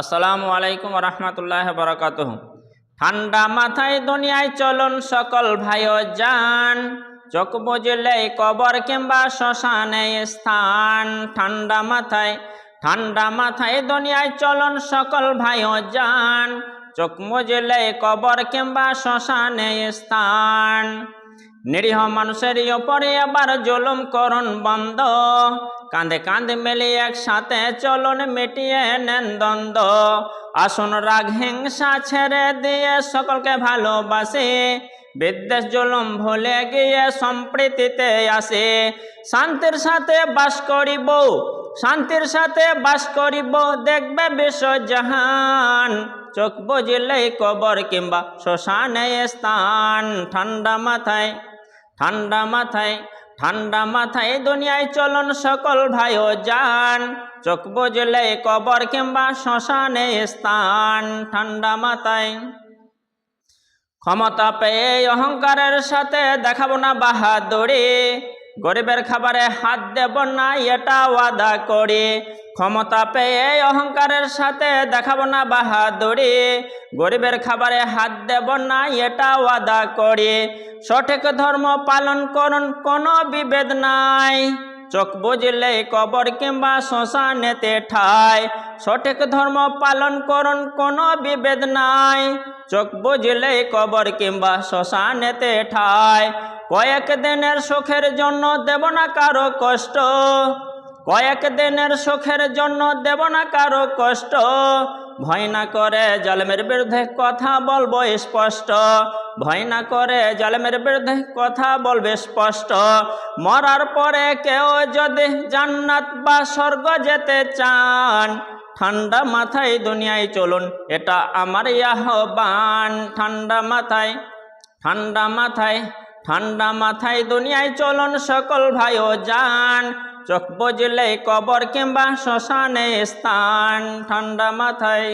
আসসালামু আলাইকুম রহমতুল্লাহ বরকাতুহ। ঠান্ডা মাথায় দুনিয়ায় চলুন সকল ভাইও যান, চোখ বুঝলে কবর কিংবা শ্মশানে স্থান। ঠান্ডা মাথায় দুনিয়ায় চলুন সকল ভাইও যান, চোখ বুঝলে কবর কিংবা শ্মশানে স্থান। নিরীহ মানুষের ওপরে আবার জুলুম করুন বন্ধ, কাঁধে কাঁধে মিলে একসাথে চলুন মিটিয়ে নেন দ্বন্দ্ব। আসুন রাগ হিংসা ছেড়ে দিয়ে সকলকে ভালোবাসে, বিদ্বেষ জুলুম ভুলে গিয়ে সম্প্রীতিতে আসে। শান্তির সাথে বাস করিব দেখবে বিশ্ব জাহান, চোখ বুঝলেই কবর কিংবা শ্মশানে স্থান। ঠান্ডা মাথায় দুনিয়ায় চলুন সকল ভাইও যান, চোখ বুঝলে কবর কিংবা শ্মশানে স্থান। ঠান্ডা মাথায় ক্ষমতা পেয়ে অহংকারের সাথে দেখাবো না বাহাদুরি, গরিবের খাবারে হাত দেব না এটা ওয়াদা করি। ক্ষমতা পেয়ে অহংকারের সাথে দেখাবো না বাহাদুরি, গরিবের খাবারে হাত দেব না এটা ওয়াদা করি। সঠিক ধর্ম পালন করুন কোনো বিভেদ নাই, চোখ বুঝলে কবর কিংবা শ্মশানেতে ঠাই। সঠিক ধর্ম পালন করুন কোনো বিভেদ নাই, চোখ বুঝলে কবর কিংবা শ্মশানেতে ঠাই। কয়েক দিনের সুখের জন্য দেব না কারো কষ্ট, কয়েক দিনের সুখের জন্য দেব না কারো কষ্ট। ভয় না করে জালেমের বিরুদ্ধে কথা বলবো স্পষ্ট, ভয় না করে জালেমের বিরুদ্ধে কথা বলবে স্পষ্ট। মরার পরে কেউ যদি জান্নাত বা স্বর্গ যেতে চান, ঠান্ডা মাথায় দুনিয়ায় চলুন এটা আমার আহ্বান। ঠান্ডা মাথায় দুনিয়ায় চলুন সকল ভাইও যান, চোখ বুঝলে কবর কিংবা শ্মশানে স্থান। ঠান্ডা মাথায়